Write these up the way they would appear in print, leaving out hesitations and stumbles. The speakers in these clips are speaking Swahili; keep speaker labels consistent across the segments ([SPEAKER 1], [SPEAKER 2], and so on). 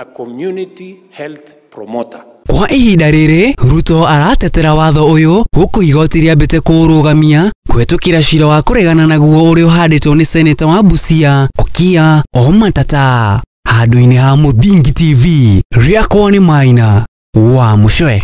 [SPEAKER 1] na community health promoter.
[SPEAKER 2] Kwa ihinda riri Ruto aratetera watho uyu guku igoti riambite kurugamia kwetukira cira wa kuregana naguo uri uhanditwo ni seneta wa Busia Okia Omatata. Handu-ini ha Muthingi TV riakwa ni Maina wa Mucwe.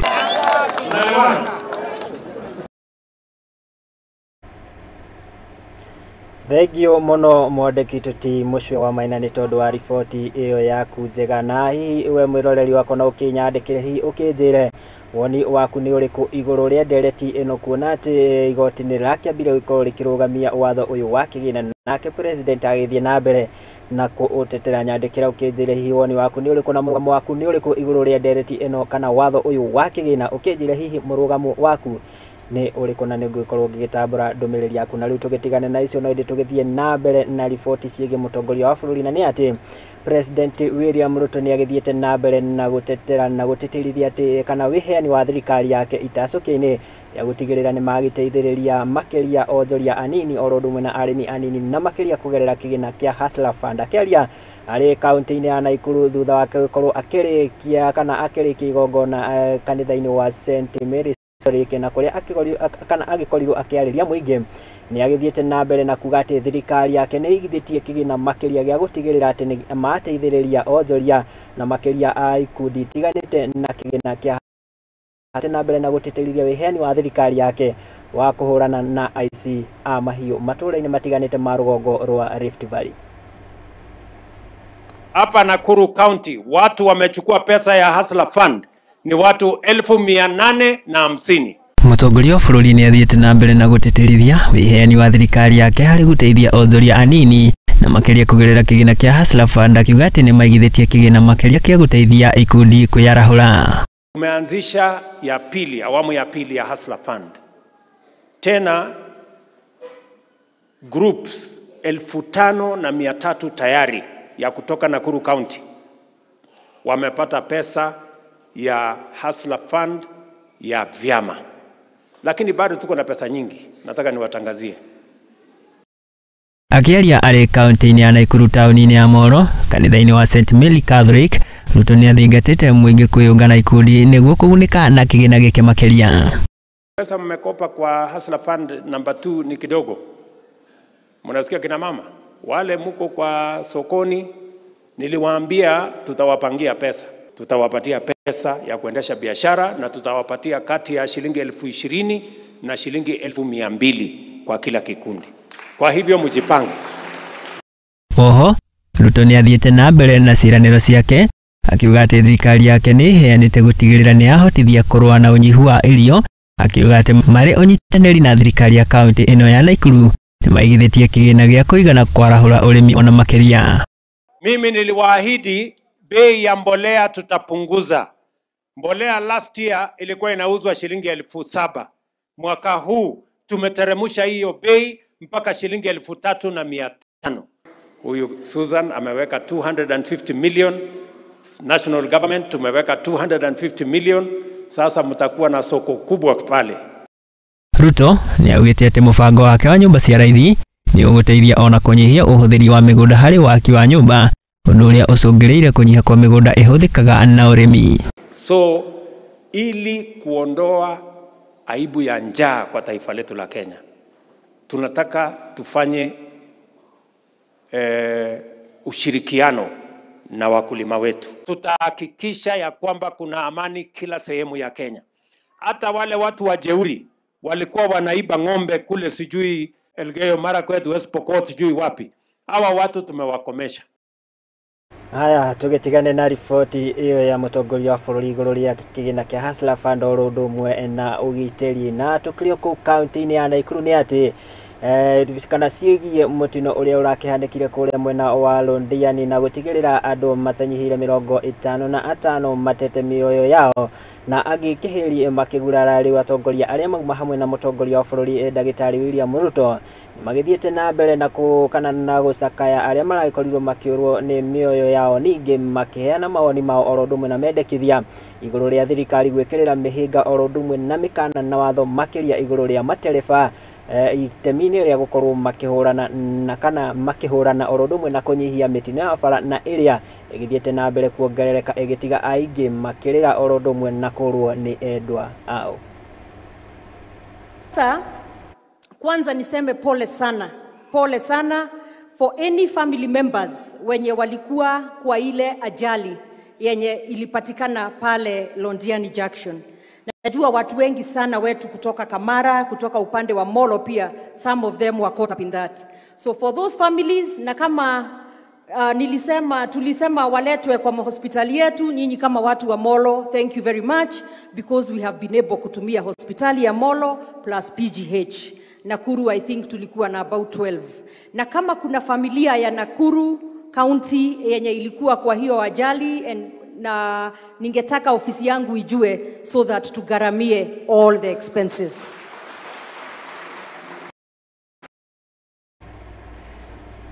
[SPEAKER 3] Thegio mono mwandiki tuti Mucwe wa Maina ni tondu wa riboti iyo yaku njega, na hihi we mwiroreri wako na ukinyandikire hihi ukinjire woni waku ni uriku iguru ria ndereti ino kuona ati igoti ni rakiambire gukorwo rikirugamia watho uyu wa kigina, nake president agithie na mbere na kuutetera. Nyandikira ukinjire hihi woni waku ni uriku na murugamo waku ni uriku iguru ria ndereti ino kana watho uyu wa kigina. Ukinjire hihi murugamo waku ni uriku na nigukorwo ngigitambura ndumiriri yaku, na riu tugitigane na icio no indi tugithie na mbere na riboti ciege mutongoria wa bururi, na ni ati President William Ruto ni agithiete na mbere na gutetera na gutitirithia ati kana wiheani wa thirikari yake itacuki-ini ya gutigirira ni magiteithiriria makiria onjoria anini orondumwe na arimi anini na makiria kugerera kigina kia Hustler Fund. Akiaria ari kaunti-ini ya Naikuru thutha wake gukorwo akirikia kana akirikia igongona kanitha-ini wa St Mary's na kuria agikorirwo akiariria muingi ni agithiete na mbere na kuga ati thirikari yake ni igithitie kigina makiria gia gutigirira ati ni mateithiriria onjoria na makiria a ikundi tiganite na kigina kia ati na mbere na gutitiriria wiheani wa thirikari yake wa kuhurana na aici a mahiu matura-ini matiganite ma rugongo rwa Rift Valley.
[SPEAKER 1] Hapa Nakuru County watu wamechukua pesa ya Hustler Fund ni watu 850.
[SPEAKER 2] Mutongoria wa bururi ni athiete na mbere na gutitirithia wiheani wa thirikari yake hari guteithia onjoria anini na makiria kugerera kigina kia Hustler Fund, akiuga ati ni maigithitie kigina makiria kia guteithia ikundi kwiyarahura.
[SPEAKER 1] Tumeanzisha ya pili, awamu ya pili ya Hustler Fund. Tena groups 5,300 tayari ya kutoka Nakuru County wamepata pesa ya Hustler Fund ya vyama, lakini bado tuko na pesa nyingi. Nataka niwatangazie.
[SPEAKER 2] Akiaria ari kaunti-ini ya Naikuru tauni-ini ya Mohoro kanitha-ini wa St Mary Catholic, Ruto ni athingatite mwingi kwiyunga ikundi niguo kugunika na kigina gike makiria.
[SPEAKER 1] Pesa mmekopa kwa Hustler Fund number 2 ni kidogo. Mnasikia kina mama wale muko kwa sokoni, niliwaambia tutawapangia pesa. Tutawapatia pesa ya kuendesha biashara na tutawapatia kati ya shilingi 20,000 na shilingi 200,000 kwa kila kikundi. Kwa hivyo mjipange.
[SPEAKER 2] Oho, Ruto ni athiete na mbere na ciraniro ciake akiuga ati thirikari yake ni heanite gutigirira ni ahotithia kurua na unyihu wa irio, akiuga ati mari unyitaniri na thirikari ya kaunti ino ya Naikuru ni maigithitie kigina gia kuigana kwarahura urimi ona makiria.
[SPEAKER 1] Mimi niliwaahidi bei ya mbolea tutapunguza. Mbolea last year ilikuwa inauzwa shilingi 7,000. Mwaka huu tumeteremusha hiyo bei mpaka shilingi 3,500. Huyu Susan ameweka 250 million, national government tumeweka 250 million. Sasa mtakuwa na soko kubwa pale.
[SPEAKER 2] Ruto ni augite ati mubango wake wa nyumba cia raithi ni uguteithia ona kunyihia uhuthiri wa migunda hari waki wa nyumba, undu uria ucungireire kunyiha kwa migunda ihuthikaga na urimi.
[SPEAKER 1] So ili kuondoa aibu ya njaa kwa taifa letu la Kenya, tunataka tufanye ushirikiano na wakulima wetu. Tutahakikisha ya kwamba kuna amani kila sehemu ya Kenya. Hata wale watu wajeuri walikuwa wanaiba ng'ombe kule sijui Elgeyo Marakwet, West Pokot sijui wapi, hawa watu tumewakomesha.
[SPEAKER 3] Haya, tugitigane na riboti iyo ya mutongoria wa bururi iguru ria kigina kia Hustler Fund orundumwe na ugiteri. Na tukio ku kaunti-ini ya Naikuru ni ati kana ciigie mutino uria urakihandikire kuria mwena wa Londiani na gutigirira andu matanyihire 55 matete mioyo yao na agikihiri makigurara riu atongoria aria mauma hamwe na mutongoria wa bururi Dagitari William Ruto magithiete na mbere na kana na gucakaya aria maragikorirwo makiurwo ni mioyo yao, ningi makiheana mawoni mao orondumwe na mendekithia iguru ria thirikari gwikirira mihinga orondumwe na mikana na watho makiria iguru ria matereba itemini ria gukorwo makihurana na kana makihurana orondumwe na kunyihia mitino ya bara na iria igithiete na mbere kuongerereka igitiga aingi makirira orondo mwe na kurwo ni endwa ao.
[SPEAKER 4] Kwanza niseme pole sana for any family members wenye walikuwa kwa ile ajali yenye ilipatikana pale Londiani Junction. Najua watu wengi sana wetu kutoka Kamara, kutoka upande wa Molo pia, some of them were caught up in that. So for those families, na kama tulisema waletwe kwa hospitali yetu, nyinyi kama watu wa Molo, thank you very much, because we have been able kutumia hospitali ya Molo plus PGH. Nakuru, I think tulikuwa na about 12. Na kama kuna familia ya Nakuru County yenye ilikuwa kwa hiyo ajali, na ningetaka ofisi yangu ijue so that tugaramie all the expenses.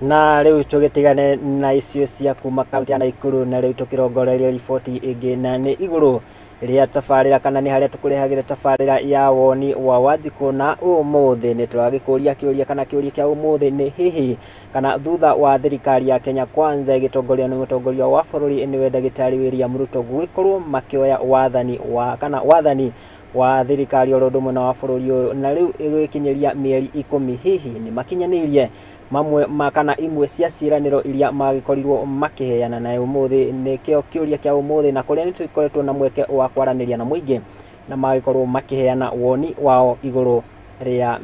[SPEAKER 3] Na leo tugetigane na icio cia kuma kaunti ya Nakuru, na leo tukirongoreria riboti ingi na ni iguru ria tafarira kana ni haria tukurehagira tafarira ya woni wa Wanjiku. Na umuthi ni turagikuria kiuria kana kiuria kia umuthi ni hihi kana thutha wa thirikari ya Kenya Kwanza igitongoria ni mutongoria wa bururi ni Ndagĩtarĩ William Ruto gwikorwo makioya wathani wa thirikari orondo mwe na wa bururi na riu igwikinyeria mieri 10 hihi ni makinyanirie mamwe makana imwe cia ciraniro iria magikorirwo makiheana. Na umuthi ni kio kiuria kia umuthi na kuria ni twikoretwo na mweke wa kwaraniria na muingi na magikorwo makiheana woni wao iguru ria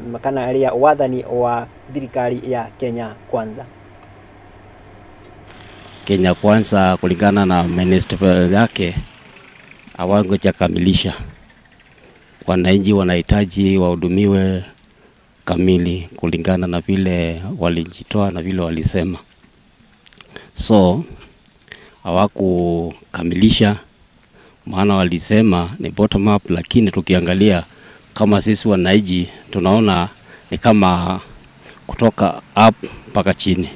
[SPEAKER 3] wathani wa thirikari ya Kenya Kwanza.
[SPEAKER 5] Kenya Kwanza kulingana na minister yake hawangoja kamilisha. Wananchi wanahitaji wahudumiwe kamili kulingana na vile walijitoa na vile walisema. So hawakukamilisha, maana walisema ni bottom up, lakini tukiangalia kama sisi wananchi tunaona ni kama kutoka up mpaka chini.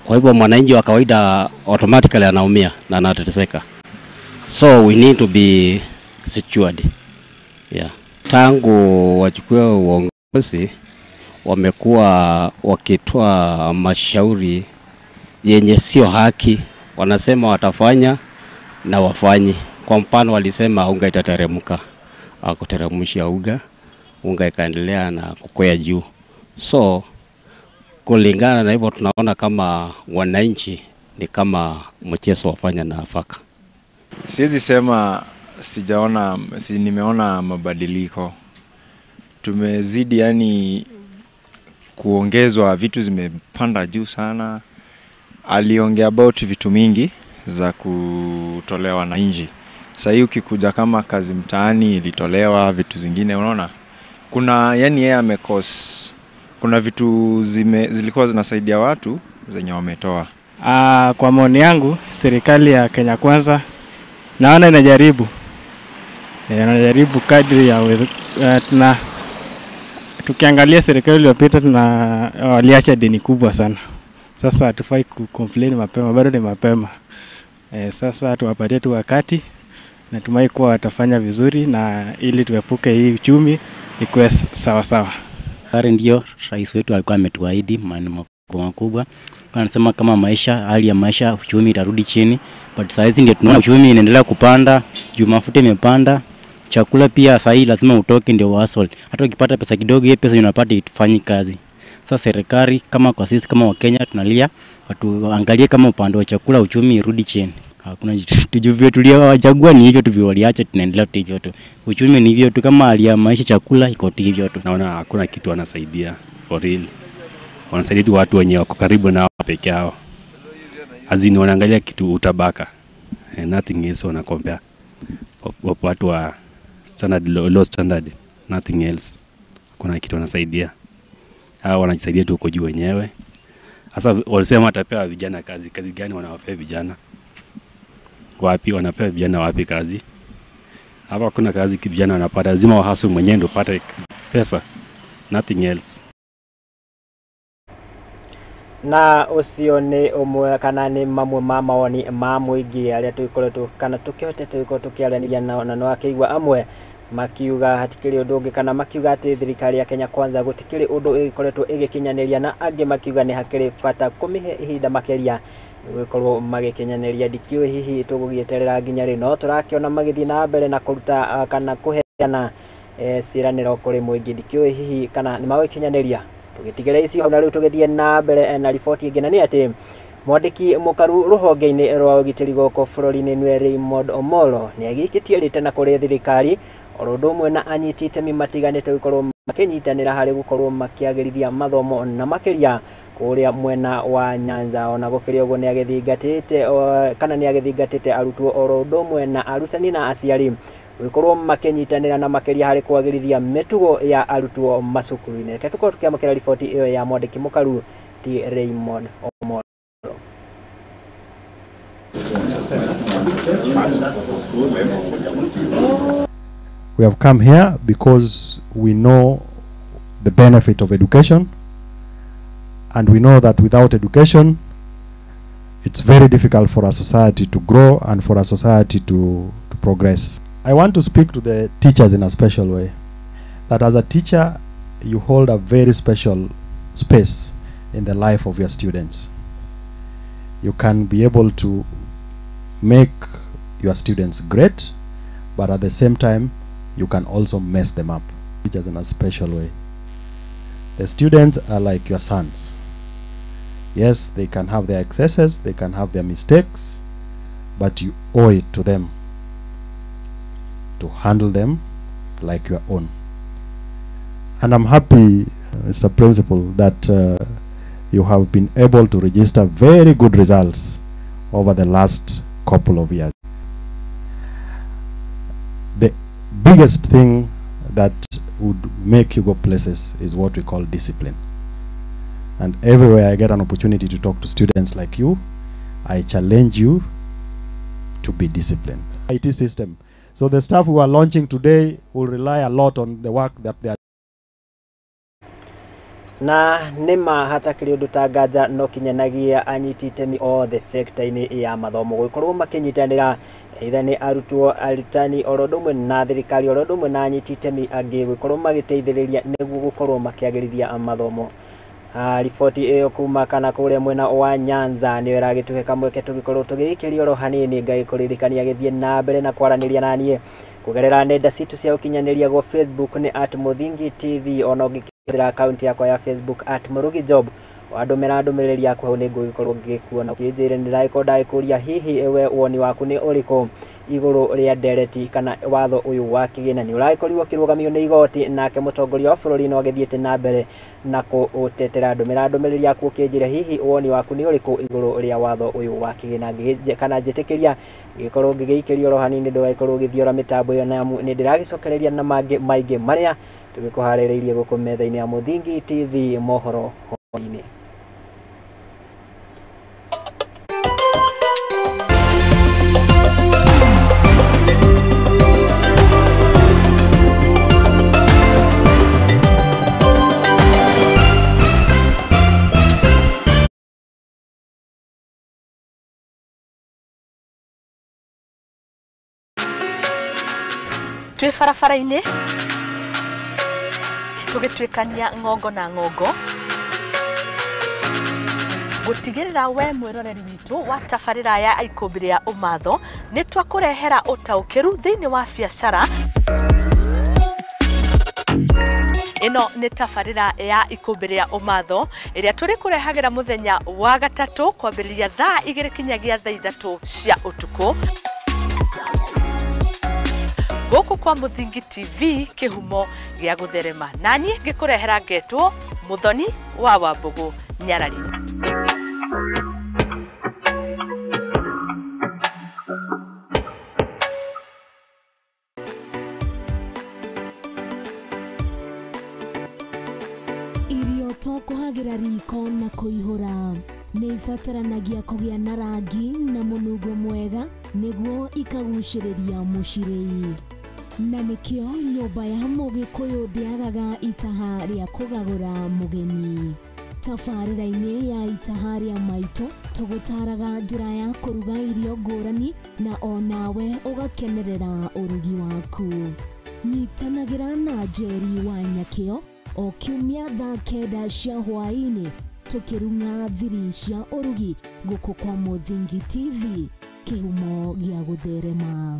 [SPEAKER 5] Kwa hivyo mwananchi wa kawaida automatically anaumia na anateseka. So we need to be secured. Yeah. Tangu wachukue uongozi wamekuwa wakitoa mashauri yenye sio haki. Wanasema watafanya na wafanyi. Kwa mfano walisema unga itateremka, hakuteremsha unga ikaendelea na kukwea juu. So kulingana na hivyo tunaona kama wananchi ni kama mchezo wafanya na afaka.
[SPEAKER 6] Siwezi sema nimeona mabadiliko. Tumezidi yani kuongezwa, vitu zimepanda juu sana. Aliongea about vitu mingi za kutolewa na nje. Sasa hiyo ukikuja kama kazi mtaani ilitolewa, vitu zingine unaona. Kuna yani yeye amekos. Kuna vitu zilikuwa zinasaidia watu zenye wametoa.
[SPEAKER 7] Kwa maoni yangu serikali ya Kenya Kwanza naona inajaribu kadri ya na tukiangalia serikali iliyopita waliacha deni kubwa sana. Sasa hatufai kucomplain mapema, bado ni mapema. Sasa tuwapatie tu wakati, natumai kuwa watafanya vizuri na ili tuepuke hii uchumi ikuwe sawa sawa.
[SPEAKER 8] Ndio rais wetu alikuwa ametuahidi maneno makubwa. Anasema kama hali ya maisha uchumi itarudi chini, but sasa hizi ndio tunaona uchumi inaendelea kupanda, juu mafuta imepanda. Chakula pia sasa lazima utoke ndio hustle. Hata ukipata pesa kidogo, hiyo pesa unapata itufanye kazi. Sasa serikali kama kwa sisi kama Wakenya tunalia, watu angalie kama upande wa chakula uchumi irudi chini. Hakuna tujuvio tuliowachagua ni hivyo tu, waliacha tunaendelea tu hivyo tu. Uchumi ni hivyo tu, kama hali ya maisha chakula iko tu hivyo tu.
[SPEAKER 5] Naona hakuna kitu wanasaidia for real. Wanasaidia tu watu wenye wako karibu nao peke yao. Azini wanaangalia kitu utabaka. Nothing else wana compare. Watu wa standard low standard, nothing else. Kuna kitu wanasaidia. Hao wanajisaidia tu kwa juu wenyewe. Sasa walisema watapewa vijana kazi. Kazi gani wanawapea vijana? Wapi wanapewa vijana wapi kazi? Hapa kuna kazi vijana wanapata, lazima wahasu mwenyewe ndio pata pesa. Nothing else.
[SPEAKER 3] Na ucio ni umwe kana ni mamwe ma mawoni ma muingi aria twikoretwo kana tukihotete tukiaraniria na no akigwa amwe makiuga hatikiri undu ungi kana makiuga ati thirikari ya Kenya Kwanza gutikiri undu ikoretwo igikinyaniria, na angi makiuga ni hakiri bata kumihe ihinda makeria gwikorwo magikinyaneria ndikio hihi tugugieterera nginya ri no turakiona magithii na mbere na kuruta kana kuheana ciraniro kuri muingi ndikio hihi kana ni magikinyaneria tugitigire icio na riu tugithie na mbere na riboti ingi na ni ati mwandiki mukaru ruhonge-ini rwa ugitiri goko bururi-ini nwe Raymond Omolo ni agikitie rite na kuri thirikari orodo mwe na anyiti itemi matiganite gukorwo makinyitanira hari gukorwo makiagirithia mathomo na makiria kuria mwena wa Nyanza ona gukiria uguo ni agithingatite kana ni agithingatite arutwo orodo mwe na arutani na aciari gukorwo makinyitanira na makiria hari kuagirithia mitugo ya arutwo macukuru-ini. Reke tukorwo tukiamukira riboti iyo ya mwandiki mukaru ti Raymond Omolo.
[SPEAKER 9] We have come here because we know the benefit of education, and we know that without education it's very difficult for our society to grow and for our society to progress. I want to speak to the teachers in a special way, that as a teacher you hold a very special space in the life of your students. You can be able to make your students great, but at the same time you can also mess them up. Teachers in a special way. The students are like your sons. Yes, they can have their excesses, they can have their mistakes, but you owe it to them to handle them like your own. And I'm happy, Mr. Principal, that you have been able to register very good results over the last couple of years. The biggest thing that would make you go places is what we call discipline. And everywhere I get an opportunity to talk to students like you, I challenge you to be disciplined. IT system. So the stuff we are launching today will rely a lot on the work that they are.
[SPEAKER 3] Na nima hata kiri undu tangaja no kinyanagia anyiti itemi othe sector-ini ya mathomo gukorwo makinyitanira either ni arutwo arutani orodumwe na thirikari orodumwe na anyiti itemi angi gukorwo magiteithiriria niguo gukorwo makiagirithia mathomo. Riboti iyo kuma kana kuria mwena wa Nyanza ni iragituhe kamweke tugikorwo tugikiria ro hanini ngagikuririkania githie na mbere na kwaraniria nanie kugerera nenda citu cia ukinyaniria go Facebook ni @Muthingi TV ona ugikira account yakwa ya Facebook @Murugi Job wadumira ndumiriri yakwa hau ni ngugikorwo ngikuona ukinjire ndiraikoda ikuria hihi ewe woni waku ni uriko iguru ria ndereti kana watho uyu wa kigina ni uraikorirwo kirugamio ni igoti nake mutongoria wa bururi no githiete na mbere na kutetera ndumiriri yaku ukinjire hihi woni waku ni uriko iguru ria watho uyu wa kigina kana njitikiria gikorwo ngigikirio ro hanini ndugaikorwo githiora mitambo yo na ni ndiragicokereria na maingi maria tugikuhaririirie guku metha-ini ya Muthingi TV Mohoro Hwaini.
[SPEAKER 10] Twi barabara-ini tugitwikania ngongo na ngongo gutigirira we mwiroreri witu wa tabarira ya ikumbi ria umatho ni twakurehera utaukiru thiini wa biacara. Ino ni tabarira ya ikumbi ria umatho iria turi kurehagira muthenya wa gatatu kwambiriria thaa 2 kinyagia thaa 3 cia utuku guku kwa Muthingi TV kihumo gia gutherema nani gikurehera ngetwo Muthoni wa Wambugu Nyarari.
[SPEAKER 11] Irio to kuhagira riko na kuihura ni ibataranagia kugia na rangi na munungo mwega niguo ikaguciriria mucirei. Na nikio nyumba ya Mugikuyu ndiagaga itaha ria kugagura mugeni. Tabarira-ini ya itaha ria maitu tugutaraga njira ya kuruga irio ngurani na onawe ugakenerera urugi waku. Nyitanagira na Njeri wa Nyakio o kiumia thaa 9 cia hwaini tukirunga thiri cia urugi guku kwa Muthingi TV kihumo gia gutherema.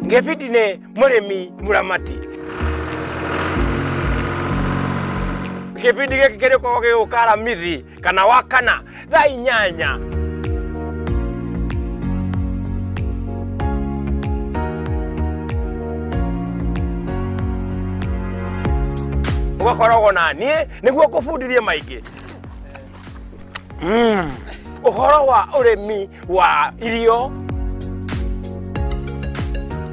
[SPEAKER 12] Ngefidine murimi muramati kibindi giki kiri ko gukara mithi kana wakana thaa 8 ugakoragwo na niĩ nĩguo kũbundithia maingĩ ũhoro wa ũrĩmi wa irio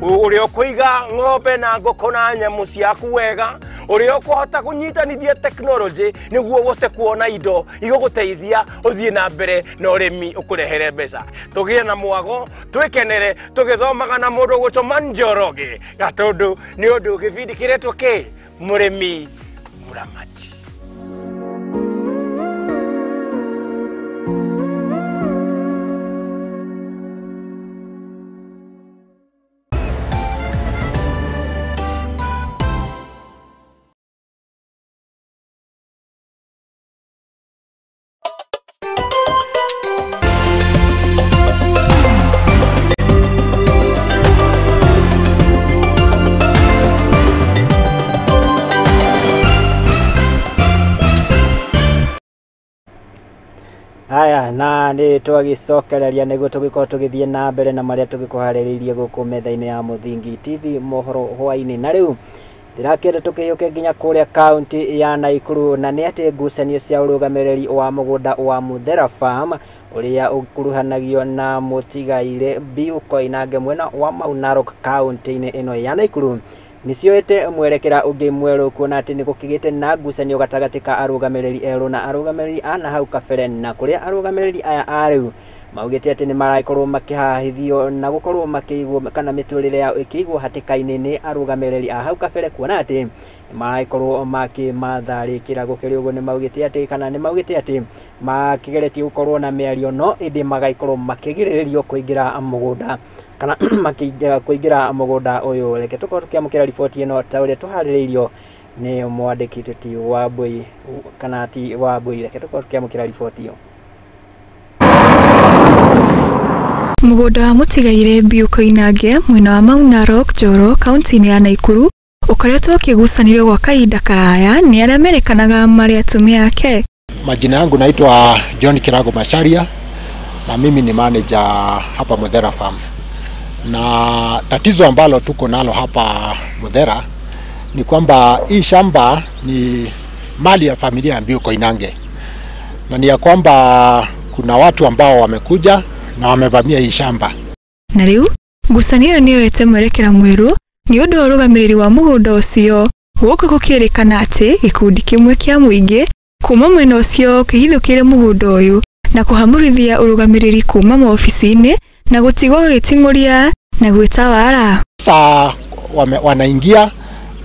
[SPEAKER 12] ũrĩa ũkũiga ng'ombe na ngũkũ na nyamũ ciaku wega ũrĩa ũkũhota kũnyitanithia tekinoronjĩ nĩguo ũhote kuona indo igũgũteithia ũthiĩ na mbere na ũrĩmi ũkũrehere mbeca tũgĩe na mwago twĩkenere tũgĩthomaga na mũndũ gũtũma Njoroge Gatũndũ nĩ ũndũ gĩbindi kĩretwo kĩ mũrĩmi muramati.
[SPEAKER 3] Aya na ni twagicokereria niguo tugikorwo tugithie na mbere na maria tugikuhaririirie guku metha-ini ya Muthingi TV Mohoro Hwaini. Na riu ndirakenda tukiyuke nginya kuria kaunti ya Naikuru na ni ati ngucanio cia urugamiriri wa mugunda wa Muthera Farm uria ukuruhanagio na mutigaire Bill Koinange mwena wa Mau Narok kaunti-ini ino ya Naikuru nisioete mwerekera ungi mweru kuona ati ni gukigite na ngucanio gatagati ka arugamiriri eru na arugamiriri ana hau kabere na kuria arugamiriri aya ariu maugite ati ni maraikorwo makihahithio na gukorwo makigwo kana miturire yao ikigwo hatikaini ni arugamiriri a hau kabere kuona ati maraikorwo makimatharikira gukiri uguo ni maugite ati kana ni maugite ati makigeretie gukorwo na miario no indi magaikorwo makigiririo kuingira mugunda kana makija kuingira mugunda uyu. Reke tukorwo tukiamukira riboti ino ta uria tuhaririirio ni mwandiki tuti wa Mbui kana ti wa Mbui. Reke tukorwo tukiamukira riboti iyo.
[SPEAKER 13] Mugunda wa mutigaire Bill Koinange mwena wa Mau Narok Njoro kaunti-ini ya Naikuru ukoretwo ukigucanirio gwa kahinda karaya ni aria merikanaga mari atumia ake.
[SPEAKER 14] Majina yangu naitwa John Kirago Masharia na mimi ni manager hapa Muthera Farm. Na tatizo ambalo tuko nalo hapa Muthera ni kwamba hii shamba ni mali ya familia ya Bill Koinange. Na ni ya kwamba kuna watu ambao wamekuja na wamevamia hii shamba.
[SPEAKER 13] Na riu ngucanio niyo ete mwerekera mweru ni undu wa urugamiriri wa mugunda ucio guku gukirikana ati gikundi kimwe kia muingi kuma mwena ucio kihithukire mugunda uyu na kuhamurithia urugamiriri kuma maofici-ini na gutigwo gitinguria na gwita wara.
[SPEAKER 14] Sasa wanaingia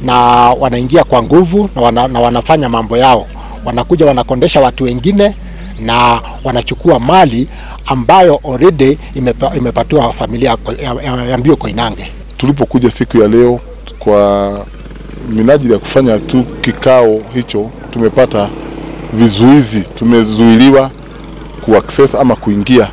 [SPEAKER 14] na wanaingia kwa nguvu na wanafanya mambo yao. Wanakuja wanakondesha watu wengine na wanachukua mali ambayo already imepatiwa familia ya Bill Koinange.
[SPEAKER 15] Tulipokuja siku ya leo kwa minajili ya kufanya tu kikao hicho, tumepata vizuizi, tumezuiliwa kuaccess ama kuingia.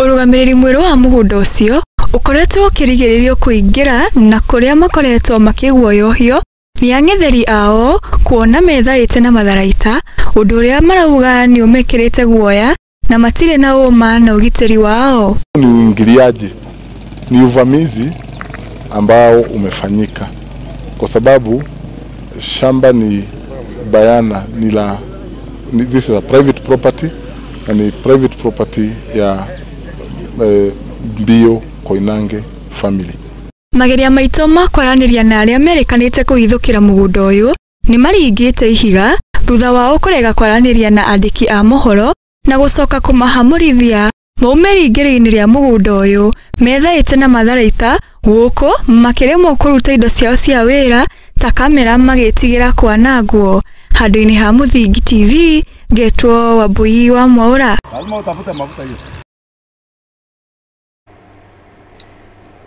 [SPEAKER 13] Urugamiriri mweru wa mugunda ucio ukoretwo ukirigiririo kuingira na kuria makoretwo makiguoyohio ni ang'etheri ao kuona metha ite na matharaita undu uria marauga ni umekirite guoya na matire na uma na ugiteri wao.
[SPEAKER 15] Ni uingiliaji, ni uvamizi ambao umefanyika kwa sababu shamba ni bayana this is a private property na ni private property ya Bill Koinange family.
[SPEAKER 13] Mageria maito makwaraniria na aria merekanite kuhithukira mugunda uyu ni maringite ihiga thutha wao kurega kwaraniria na andiki a mohoro na gucoka kumahamurithia maumeringiri-ini ria mugunda uyu metha ite na matharaita guku makiremwo kuruta indo ciao cia wira ta kamera magitigira kwanangwo. Handu-ini ha Muthingi TV getwo Wambui wa Mwaura.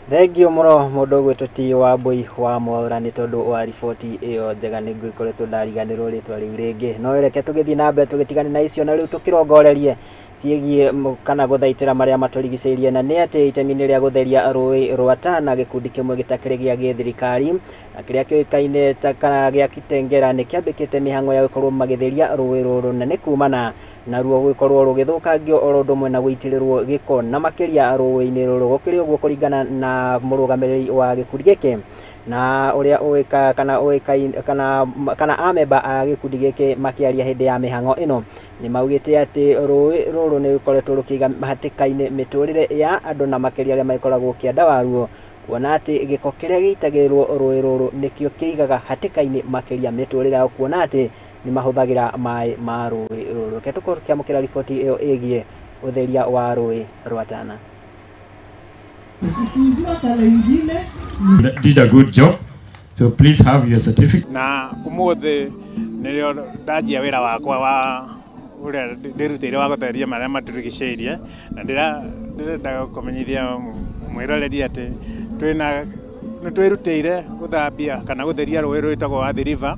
[SPEAKER 3] Thengio muno mundu gwitoti wa mbui wa Mwaura ni tondu wa riboti iyo njega ni ngikoretwo ndariganirwo ritwa riu ringi no reke tugithii na mbere tugitigane na icio na riu tukirongorerie ciegie kana guthaitira maria maturigiceirie na ni ati itemi ni ria gutheria rũĩ rwa Tana gikundi kimwe gitakire gia githirikari na kiria kioikaine ta kana gia Kitengera ni kiambikite mihango ya gukorwo magitheria rũĩ rũrũ na ni kumana na ruo gukorwo rugithukangio oro ndumwe na guitirirwo giko na makiria rũĩ-ini rũrũ gukiri uguo kuringana na murugamiriri wa gikundi giki na uria uika kana amemba a gikundi giki makiaria hindi ya mihango ino ni maugite ati rũĩ rũrũ ni rukoretwo rukiga hatikaine miturire ya andu na makiria aria maikoragwo kianda waruo kuona ati giko kiria giitagirwo rũĩ rũrũ nikio kiigaga hatikaine makiria miturire yao kuona ati ni mahuthagira mai ma rũĩ rũrũ ketuko kiamukira riboti iyo igie utheria wa rũĩ rwa Tana.
[SPEAKER 16] Did a good job, so please have your certificate.
[SPEAKER 1] Na umuthi nirio ndajia wira wakwa wa uria ndirutire wa gutheria maria maturigiceirie na ndirenda kumenyithia mwiroreri ati twirutire guthambia kana gutheria rũĩ rwitagwo wa River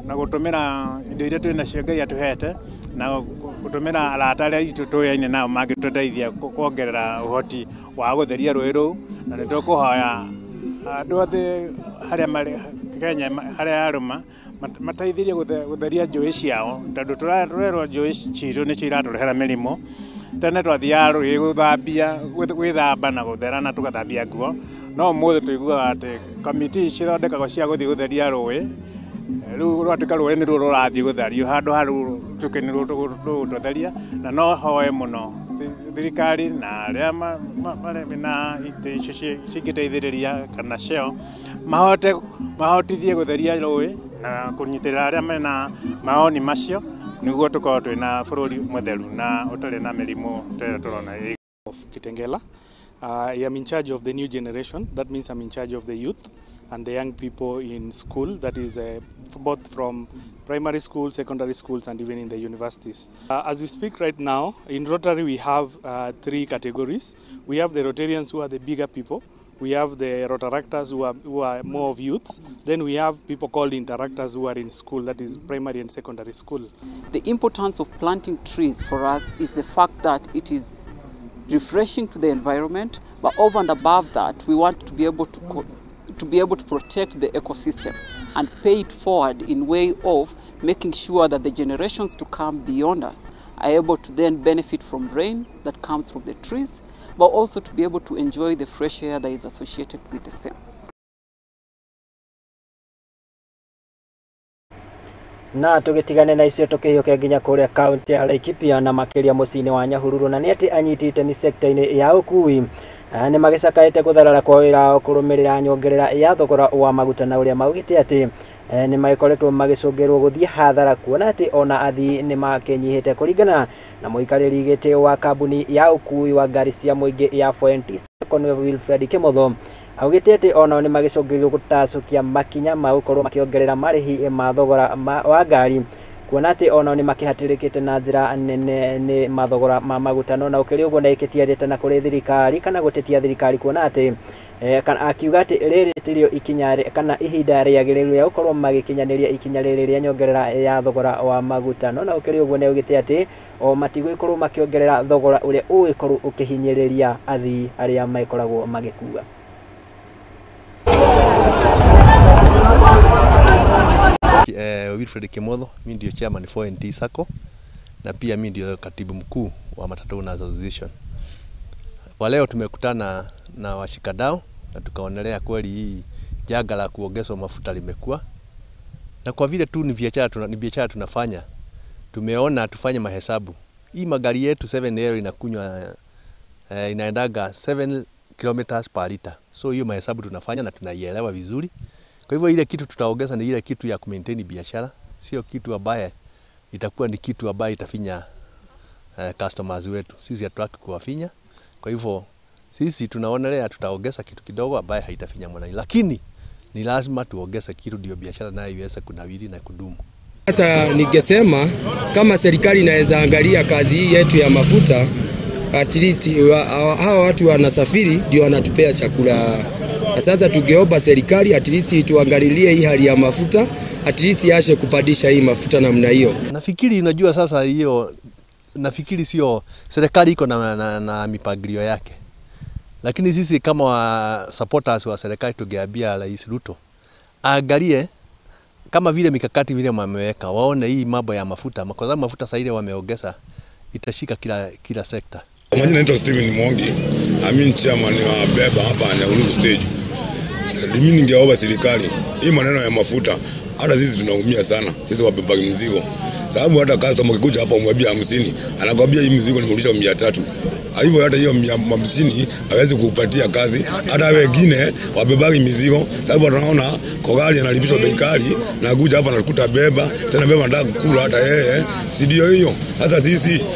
[SPEAKER 1] na gutumira indo iria twina cio Ngai atuhete na gutumira arata aria itu tuyaine nao mangituteithia kuongerera uhoti wa gutheria rũĩ rũu na nitukuhoya andu othe haria mari Kenya haria aruma mateithirie gutheria njũĩ ciao tondu turerwo njũĩ citu nicio iraturehera mirimo tene twathiaga rũĩ guthambia gwithamba na guthera na tugathambia nguo no muthi tuiguaga ati kamiti cithondekagwo cia guthii gutheria rũĩ riu rwatuika rũĩ niruo rurathii gutherio handu haru tukenirwo tutheria na no hoye muno thirikari na aria na icio cingiteithĩrĩria kana cio mahotithie gutheria rũĩ na kunyitirira aria mena maoni macio niguo tukorwo twina bũrũri mũtheru na ũtarĩ na mĩrimũ tũrĩa tũrona
[SPEAKER 17] of Kitengela. I am in charge of the new generation. That means I'm in charge of the youth and the young people in school, that is both from primary schools, secondary schools, and even in the universities. As we speak right now, in Rotary we have 3 categories. We have the Rotarians, who are the bigger people. We have the Rotaractors, who are more of youths. Then we have people called Interactors, who are in school, that is primary and secondary school.
[SPEAKER 18] The importance of planting trees for us is the fact that it is refreshing to the environment, but over and above that, we want to be able to protect the ecosystem and pay it forward in way of making sure that the generations to come beyond us are able to then benefit from rain that comes from the trees, but also to be able to enjoy the fresh air that is associated with the same.
[SPEAKER 3] Na tugitigane na icio tukihiuke nginya kuria kaunti ya Laikipia na makiria mucini wa Nyahururu na ni ati anyitite ni sekta-ini ya ukui ni magicakaite gutharara kwa wira kurumirira nyongerera ya thogora wa maguta na uria maugite ati ni maikoretwo magicungirwo guthii hathara kuona ati ona athii ni makenyihite kuringana na muikariri giti wa kambuni ya ukui wa ngari cia muingi ya Fuentes Conway Wilfred Kimotho augite ati ona ni magicungirwo gutacukia makinya ma gukorwo makiongerera marihi ma thogora wa ngari kuona ati ona ni makihatirikite na njira nene ni mathogora ma maguta no na ukiri uguo na ikitiarite na kuri thirikari kana gutetia thirikari kuona ati kana akiuga ati riri tirio ikinya kana ihinda riagiriru ya gukorwo magikinyaniria ikinya riri ria nyongerera ya thogora wa maguta no na ukiri uguo ne ugite ati o matigwikorwo makiongerera thogora uria ugikorwo ukihinyiriria athii aria maikoragwo magikua.
[SPEAKER 19] Wilfred Kimotho, mimi ndio chairman for NT Sacco na pia mimi ndio katibu mkuu wa Matatu Owners Association. Kwa leo tumekutana na washikadau na tukaonelea kweli hii janga la kuongezwa mafuta limekuwa, na kwa vile tu ni biashara tunafanya, tumeona tufanye mahesabu. Hii magari yetu 7L inakunywa inaendaga 7 kilometers per liter. So hiyo mahesabu tunafanya na tunaielewa vizuri. Kwa hivyo ile kitu tutaongeza ni ile kitu ya kumaintain biashara, sio kitu ambaye itakuwa ni kitu ambaye itafinya customers wetu. Sisi hatutaki kuwafinya. Kwa hivyo sisi tunaonelea tutaongeza kitu kidogo ambaye haitafinya mwananchi, lakini ni lazima tuongeze kitu ndio biashara nayo iweze kunawiri na kudumu.
[SPEAKER 20] Sasa ningesema kama serikali inaweza angalia kazi hii yetu ya mafuta, at least hawa watu wanasafiri ndio wanatupea chakula. Sasa tungeomba serikali at least tuangalilie hii hali ya mafuta, at least yashe kupandisha hii mafuta namna hiyo.
[SPEAKER 19] Nafikiri unajua sasa hiyo, nafikiri sio serikali iko na mipangilio yake. Lakini sisi kama supporters wa serikali tungeambia Rais Ruto angalie kama vile mikakati vile wameweka, waone hii mambo ya mafuta, kwa sababu mafuta sasa ile wameongeza itashika kila sekta.
[SPEAKER 21] Majina naitwa Steven Mwangi, chairman wa Beba hapa Murugi stage. Mimi ningeomba serikali hii maneno ya mafuta, hata sisi tunaumia sana, sisi wabeba mzigo. Sababu hata customer ukikuja hapa umwambia 50, anakwambia hii mzigo nimrudisha 300. Hivyo hata hiyo 50 hawezi kupatia kazi, hata wengine wabebagi mizigo. Sababu tunaona Kogari analipishwa bei kali na kuja hapa anakuta Beba, tena Beba anataka kula hata yeye. Si ndio hiyo? Hata sisi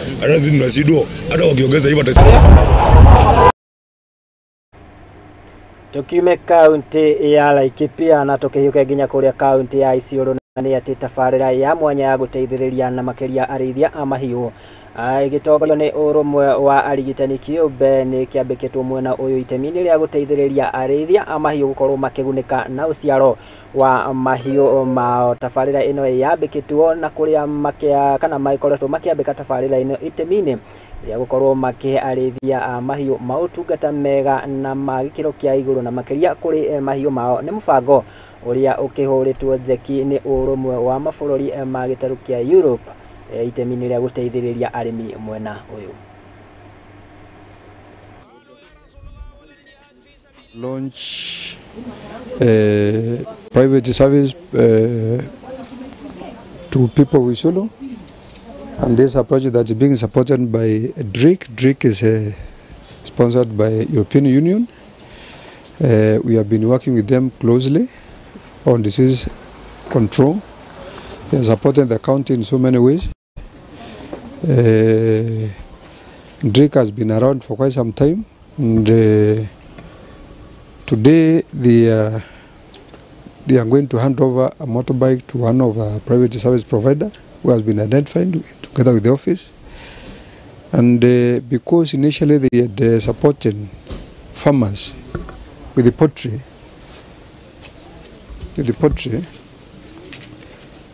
[SPEAKER 21] tunashido, hata wakiongeza hivyo
[SPEAKER 3] Tukiume kaunti ya Laikipia na tukihuke nginya kuria kaunti ya Isiolo ni ati tabarĩra ya mwanya ya guteithĩrĩria na makiria arĩithia a mahiũ igitongorio ni urumwe wa arigitani kiumbe ni kiambĩkĩtwo mwena ũyũ itemi-inĩ rĩa guteithĩrĩria arĩithia a mahiũ gukorwo makĩgunĩka na uciaro wa mahiũ mao. Tabarĩra ĩno yambĩkĩtwo na kuria kana maikoretwo makiambĩka tabarĩra ĩno itemi-inĩ ya gukorwo makihe arĩithia a mahiũ maũtungata mega na magĩkĩro kĩa igũrũ na makiria kũrĩ mahiũ mao. Nĩ mũbango uria ukihũrĩtwo njeki ni ũrũmwe wa mabũrũri ma gĩtarũ kĩa Europe itemi-inĩ rĩa guteithĩrĩria arĩmi mwena ũyũ.
[SPEAKER 22] Launch private service to people with Isiolo, and this is a project that's being supported by DRIC. DRIC is sponsored by European Union. We have been working with them closely on disease control. They are supporting the county in so many ways. DRIC has been around for quite some time, and today they are going to hand over a motorbike to one of our private service provider who has been identified together with the office. And because initially they had supported farmers with the poultry,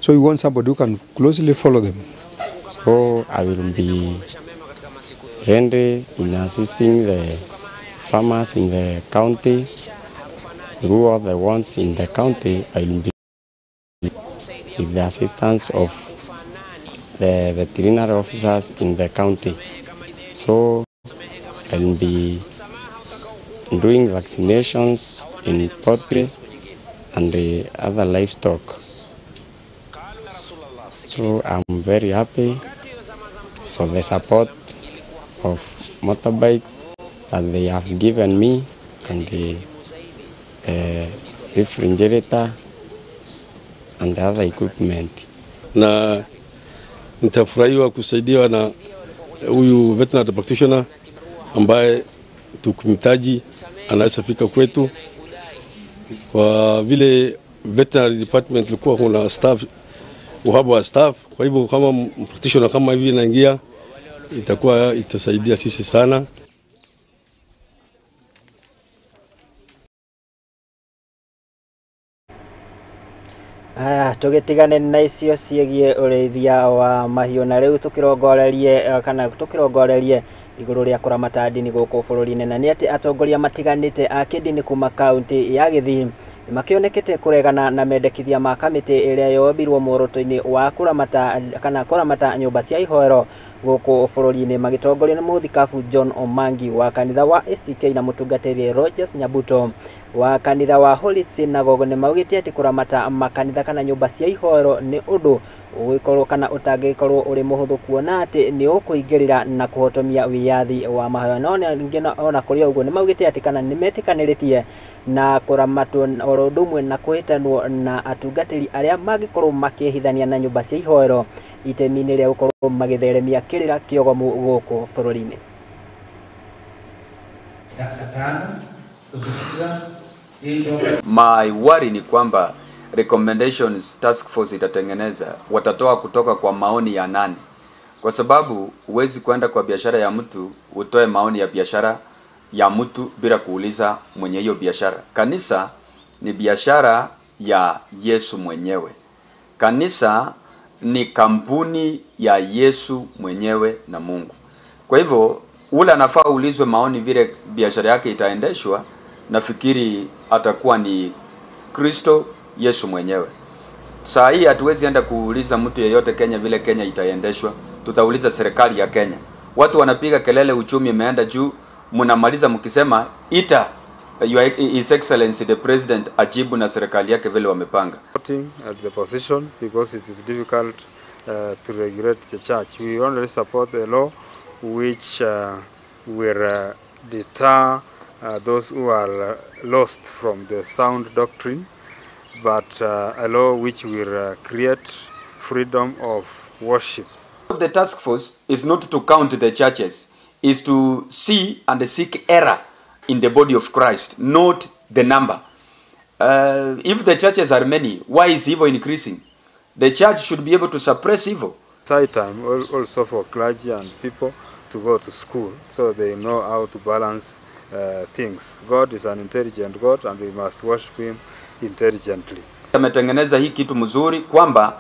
[SPEAKER 22] so we want somebody who can closely follow them.
[SPEAKER 23] So I will be ready in assisting the farmers in the county. Who are the ones in the county, I will be with the assistance of the veterinary officers in the county. So I will be doing vaccinations in poultry and the other livestock. So I'm very happy for the support of motorbikes that they have given me and the refrigerator and other equipment.
[SPEAKER 24] Na nitafurahiwa kusaidiwa na huyu veterinary practitioner ambaye tukimtaji anaweza fika kwetu, kwa vile veterinary department ilikuwa kuna staff, uhaba wa staff. Kwa hivyo kama practitioner kama hivi inaingia, itasaidia sisi sana.
[SPEAKER 3] Tugitigane na icio ciegie ũrĩithia wa mahiũ na rĩu tukirongorerie igũrũ rĩa kũramata ndini gũkũ bũrũri-inĩ, na nĩ atĩ atongoria matiganĩte a kĩndini kuma kaunti ya Gĩthii makĩonekete kũregana na mendekithia ma kamĩtĩ ĩrĩa yombirwo muoroto-inĩ wa kũramata nyũmba cia ihoero gũkũ bũrũri-inĩ, magĩtongorio nĩ mũthikabu John Mwangi wa kanitha wa ACK na mũtungatĩri Rogers Nyabuto wa kanitha wa Holy Synagogue. Nĩ maugĩte atĩ kũramata makanitha kana nyũmba cia ihoero nĩ ũndũ ũgĩkorwo kana ũtangĩkorwo ũrĩ mũhũthũ, kuona atĩ nĩ ũkũingĩrĩra na kũhotomia wĩyathi wa mahoya. No ningĩ ona kũrĩ ũguo nĩ maugĩte atĩ kana nĩ metĩkanĩrĩtie na kũramatwo oro ũndũ ũmwe na kũhĩtanwo na atungatĩri arĩa mangĩkorwo makĩhithania na nyũmba cia ihoero itemi-inĩ rĩa gũkorwo magĩtheremia kĩrĩra kĩogomu gũkũ bũrũri-inĩ.
[SPEAKER 25] My worry ni kwamba recommendations task force itatengeneza watatoa kutoka kwa maoni ya nani.
[SPEAKER 2] kwa sababu huwezi kwenda kwa biashara ya mtu utoe maoni ya biashara ya mtu bila kuuliza mwenye hiyo biashara. Kanisa ni biashara ya Yesu mwenyewe. Kanisa ni kampuni ya Yesu mwenyewe na Mungu. Kwa hivyo ule anafaa ulizwe maoni vile biashara yake itaendeshwa, nafikiri atakuwa ni Kristo Yesu mwenyewe. Saa hii hatuwezi enda kuuliza mtu yeyote Kenya vile Kenya itaendeshwa, tutauliza serikali ya Kenya. Watu wanapiga kelele uchumi imeenda juu, mnamaliza mkisema ita His Excellency the President ajibu na serikali yake vile wamepanga.
[SPEAKER 4] At the position because it is difficult to regulate the church. We only support a law which will deter those who are lost from the sound doctrine, but a law which will create freedom of worship.
[SPEAKER 2] The task force is not to count the churches, is to see and seek error in the body of Christ, not the number. If the churches are many, why is evil increasing? The church should be able to suppress evil.
[SPEAKER 4] It's high time also for clergy and people to go to school so they know how to balance things. God is an intelligent God and we must worship him intelligently.
[SPEAKER 2] Ametengeneza hii kitu mzuri kwamba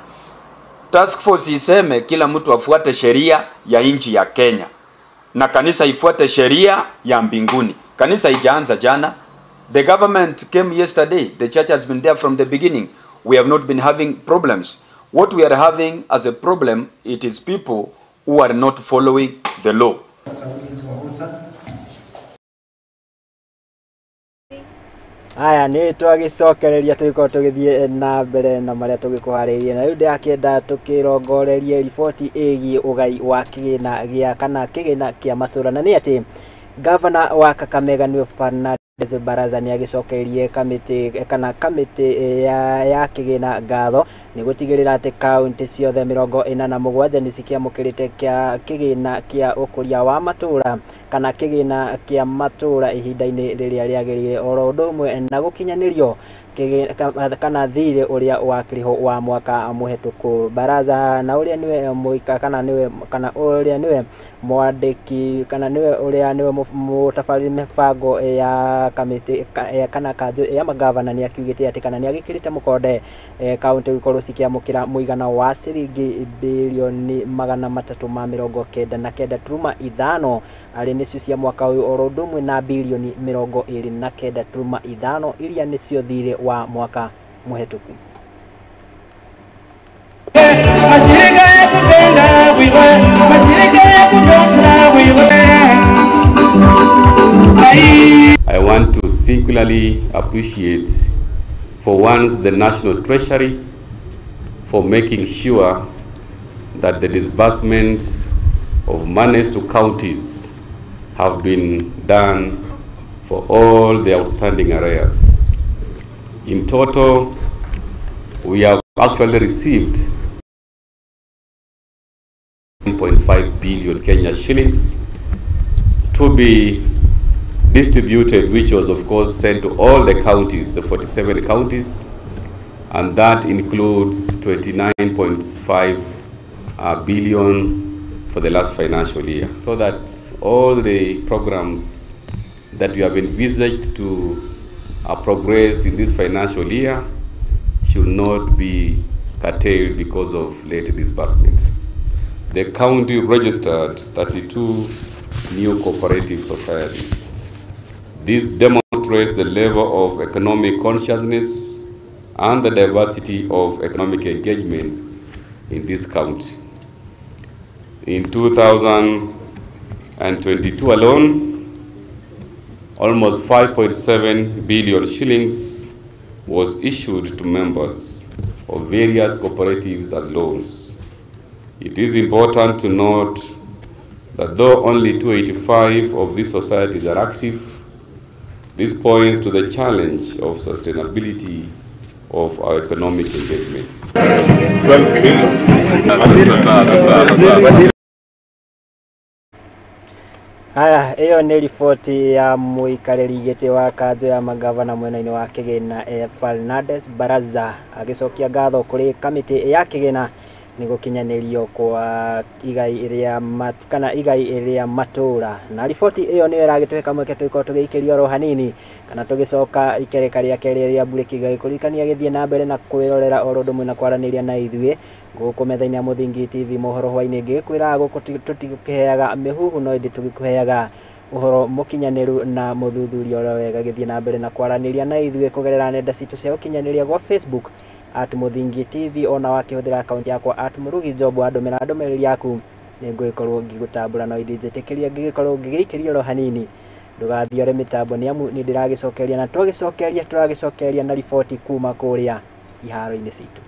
[SPEAKER 2] task force iseme kila mtu afuate sheria ya nchi ya Kenya na kanisa ifuate sheria ya mbinguni. Kanisa ijaanza jana. The government came yesterday. The church has been there from the beginning. We have not been having problems. What we are having as a problem, it is people who are not following the law.
[SPEAKER 3] Aya ni twagicokereria twiko tugithie na mbere na maria tugikuhariirie na riu ndiakenda tukirongorerie riboti igi ugai wa kigina gia kana kigina kia matura na ni ati Gavana wa Kakamega ni Fernandes Baraza ni agicokeirie kamiti ya kigina ngatho ni gutigirira ati kaunti ciothe 47 ni cikiamukirite kigina kia ukuria wa matura kana kigina kia matura ihinda-ini riria riagirire oro ndumwe na gukinyanirio kana thire uria wakiriho wa mwaka muhetuku. Baraza na uria niwe muika kana niwe kana uria niwe mwandiki kana niwe uria niwe mutabariri mibango ya kamiti kana kanjo ya magavana ni akiugite ati kana ni agikirite mukonde kaunti ikorwo cikiamukira muigana wa ciringi bilioni 399.5 ari nicio cia mwaka uyu oro ndumwe na bilioni 29.5 iria nicio thire wa mwaka muhetuku.
[SPEAKER 6] I want to singularly appreciate for once the National Treasury for making sure that the disbursements of monies to counties have been done for all the outstanding arrears. In total, we have actually received 1.5 billion Kenya shillings to be distributed, which was of course sent to all the counties, the 47 counties, and that includes 29.5 billion for the last financial year, so that all the programs that we have envisaged to progress in this financial year should not be curtailed because of late disbursement. The county registered 32 new cooperative societies. This demonstrates the level of economic consciousness and the diversity of economic engagements in this county. In 2022 alone, almost 5.7 billion shillings was issued to members of various cooperatives as loans. It is important to note that though only 285 of these societies are active, this points to the challenge of sustainability of our economic engagements.
[SPEAKER 3] Haya, hiyo ni ripoti ya muikariri giti wa kanjo ya magavana mwena-ini wa kigina Fernandes Baraza agicokia ngatho kuri kamiti ya kigina nĩ gũkinyanĩrio kwa igai rĩa matũra. Na riboti ĩyo nĩyo ĩragĩtũĩka mweke tũgĩkorwo tũgĩikĩria oro hanini kana tũgĩcoka ikereka rĩa kerĩ rĩa burĩki gĩkũrikania gĩthiĩ na mbere na kwĩrorera oro ũndũ ũmwe na kwaranĩria na ithuĩ gũkũ metha-inĩ ya Mũthingi TV. Mohoro Hwaini ngĩkwĩra gũkũ tũtikũheaga mĩhuhu no ĩndĩ tũgĩkũheaga ũhoro mũkinyanĩru na mũthuthuria oro wega. Gĩthiĩ na mbere na kwaranĩria na ithuĩ kũgerera nenda citũ cia ũkinyanĩria gwa Facebook @Mũthingi TV, ona wakĩhũthĩra akaunti yakwa @Murugi Job, andũmĩra ndũmĩrĩri yaku nĩ ngũgĩkorwo ngĩgũtambũra no ĩndĩ njĩtĩkĩria ngĩgĩkorwo ngĩgĩikĩria oro hanini. Ndũgathiĩ ore mĩtambo nĩ amu nĩ ndĩragĩcokeria na tũragĩcokeria na riboti kuma kũrĩa iharo-inĩ citũ.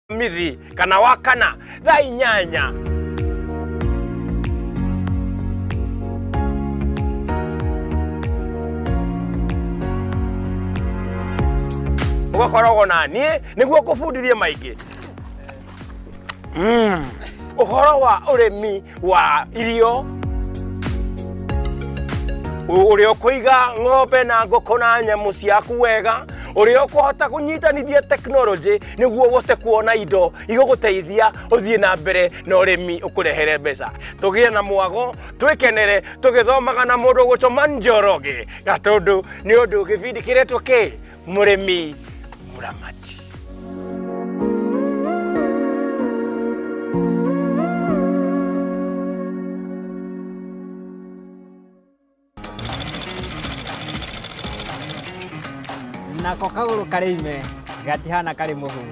[SPEAKER 12] Mithi kana wakana thaa inyanya ugakoragwo na niĩ nĩguo kũbundithie maingĩ ũhoro wa ũrĩmi wa irio ũrĩa ũkũiga ng'ombe na ngũkũ na nyamũ ciaku wega, ũrĩa ũkũhota kũnyitanithia tekinoronjĩ nĩguo ũhote kuona indo igũgũteithia ũthiĩ na mbere na ũrĩmi ũkũrehere mbeca. Tũgĩe na mwago, twĩkenere tũgĩthomaga na mũndũ gũtũma Njoroge Gatũndũ nĩ ũndũ gĩbindi kĩretwo kĩ mũrĩmi mũramati.
[SPEAKER 3] Nako kagũrũ karĩ ime gatihana karĩ mũhu,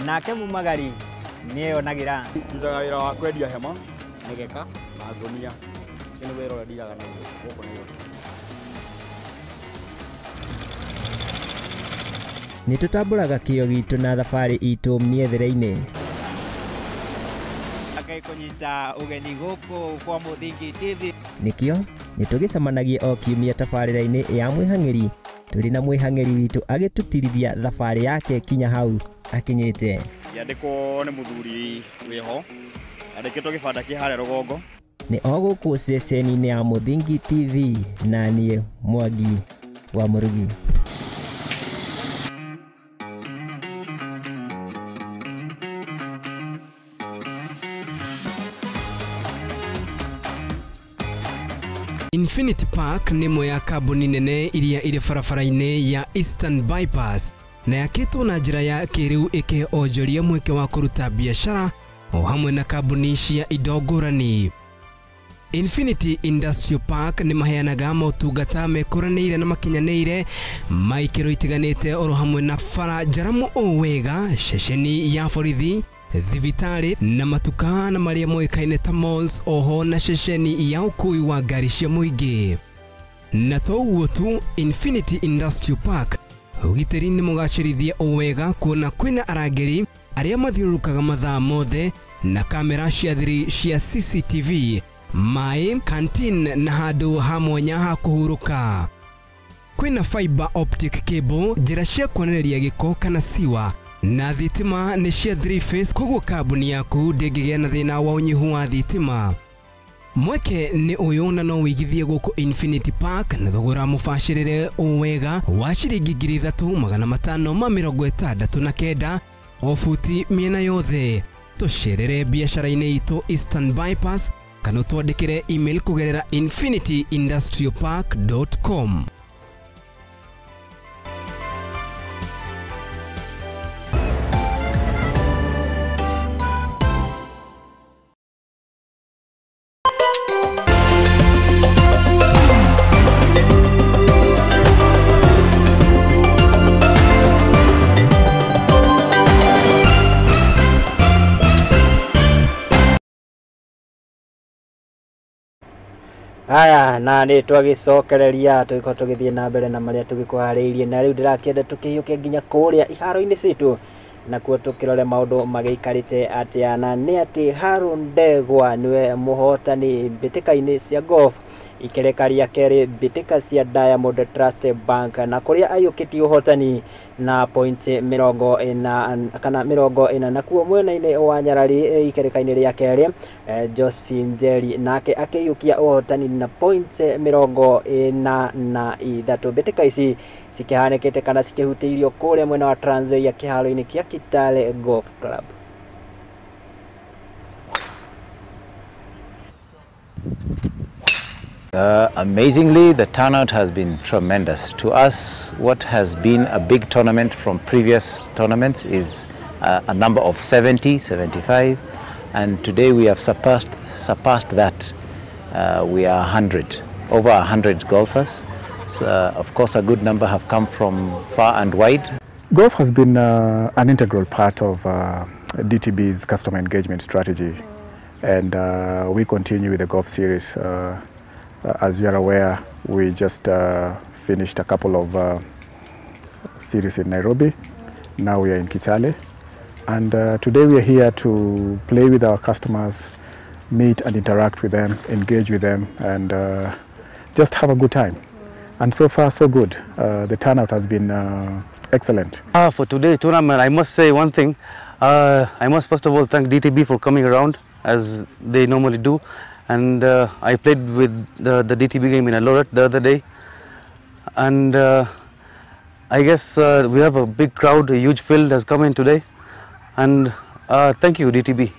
[SPEAKER 3] nake mumagari nĩeyonagira.
[SPEAKER 5] Ndutaga wĩra wa kwendia hema, mĩgeka na ngũnia. Ũcio nĩ wĩra ũrĩa ndiraga naguo gũkũ Nairobi.
[SPEAKER 3] Nĩtũtambũraga kĩyo gitũ na thabarĩ itũ mĩethere-inĩ.
[SPEAKER 7] Kũnyita ũgeni gũkũ kwa Mũthingi TV.
[SPEAKER 3] Nĩkĩo nĩtũgĩcemanagia o kiumia tabarĩra-inĩ ya mwĩhang'ĩri, tũrĩ na mwĩhang'ĩri witũ agĩtũtirithia thabarĩ yake kinya hau akinyĩte.
[SPEAKER 5] Yandĩkwo nĩ mũthuri wĩho, andĩkĩtwo gĩbanda kĩ harĩa rũgongo.
[SPEAKER 3] Nĩ o gũkũ ceceni-inĩ ya Mũthingi TV na niĩ Mwangi wa Murugi.
[SPEAKER 8] Infinity Park nĩ ĩmwe ya kambuni nene iria irĩ barabara-inĩ ya Eastern Bypass na yakĩtwo na njĩra ya kĩrĩu ĩkĩhe onjoria mweke wa kũruta biacara o hamwe na kambuni cia indo ngũrani. Infinity Industrial Park nĩ maheanaga motungata mekũranĩire na makinyanĩire ma ikĩro itiganĩte oro hamwe na bara njaramu o wega, ceceni ya borithi, thibitarĩ na matuka na marĩa moĩkaine ta malls, oho na ceceni ya ũkui wa ngari cia mũingĩ. Na to ũguo tu, Infinity Industrial Park ũgitĩri nĩ mũgacĩrithie o wega kuona kwĩna arangĩri arĩa mathiũrũrũkaga mathaa mothe na kamera cia thiri cia CCTV, maĩ, canteen na handũ ha mwanya ha kũhurũka. Kwĩna fiber optic cable, njĩra cia kuonereria gĩko kana siwa, na thitima nĩ cia 3 phase, koguo kambuni yaku ndĩngĩgĩa na thĩna wa ũnyihu wa thitima. mweke ni uyu na no wigithie guku Infinity Park na thogora mubashirire wega wa ciringi 3,569 o futi miena yothe. Tucerere biashara-ini itu Eastern Bypass kana twandikire email kugerera infinityindustrialpark.com.
[SPEAKER 3] Aya na ni twagicokereria twiko tugithie na mbere na maria tugikuhariirie na riu ndirakienda tukihiuke nginya kuria iharo-ini citu na kuo tukirore maundu mageikarite atia na ni ati Harun Ndegwa niwe muhotani bitika-ini cia golf ikerekaria keri bitika cia Diamond Trust Bank na kuria ayukitie uhotani na point 40 na kuo mwena-ini wa Nyarari ikereka-ini ria keri Josephine Jerry nake akiyukia uhotani na point 43 bitika ici cikihanekete kana cikihutiirio kuria mwena wa Trans Nzoia kiharo-ini kia Kitale Golf Club.
[SPEAKER 9] Amazingly, the turnout has been tremendous. To us, what has been a big tournament from previous tournaments is a number of 70, 75, and today we have surpassed that. We are 100, over 100 golfers. So, of course, a good number have come from far and wide.
[SPEAKER 10] Golf has been an integral part of DTB's customer engagement strategy, and we continue with the golf series. As you are aware, we just finished a couple of series in Nairobi. Now we are in Kitale. And today we are here to play with our customers, meet and interact with them, engage with them, and just have a good time. And so far, so good. The turnout has been excellent.
[SPEAKER 11] For today's tournament, I must say one thing. I must first of all thank DTB for coming around as they normally do. And I played with the DTB game in Eldoret the other day, and I guess we have a big crowd, a huge field has come in today, and thank you DTB.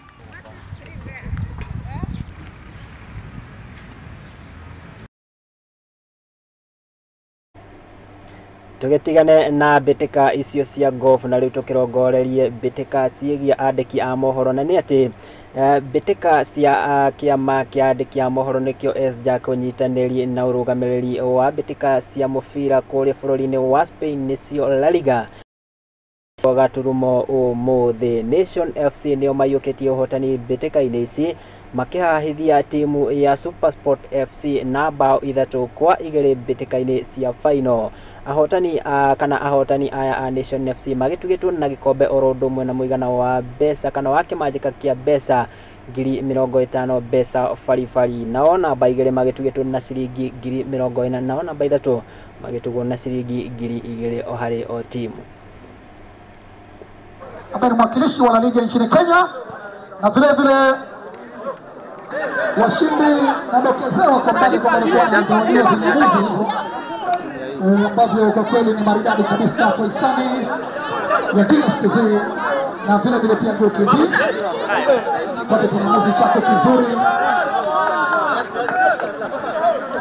[SPEAKER 3] Tugetigane na bitika icio cia golf na riu tukirongorerie bitika ciegia andiki a mohoro na ni ati bitika cia kiama kia andiki a mohoro nikio SJAC unyitaniri na urugamiriri wa bitika cia mubira kuri bururi-ini wa Spain nicio La Liga gaturumo umuthi Nation FC nio mayukitie uhotani bitika-ini ici makihahithia timu ya Supersport FC na bao 3-2 bitika-ini cia final. Ahotani aya a Nation FC magitugitwo na gikombe orondo mwe na muigana wa besa kana wake majika kia besa 50,000 besa farifari naona baigere magitugitwo na ciringi 40,000 naona baithatu magitugwo na ciringi 2,000 o hari o timu.
[SPEAKER 14] Ambaye ni mwakilishi wa La Liga nchini Kenya na vile vile washindi na dokezewa kwa mbali kwa walikuwa wanazawadiwa vinyamuzi hivyo ambavyo kwa kweli ni maridadi kabisa kwa hisani ya DSTV na vile vile pia GoTV. Pata kinyamuzi chako kizuri.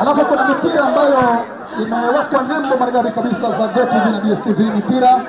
[SPEAKER 14] Alafu kuna mipira ambayo imewekwa nembo maridadi kabisa za GoTV na DSTV mipira.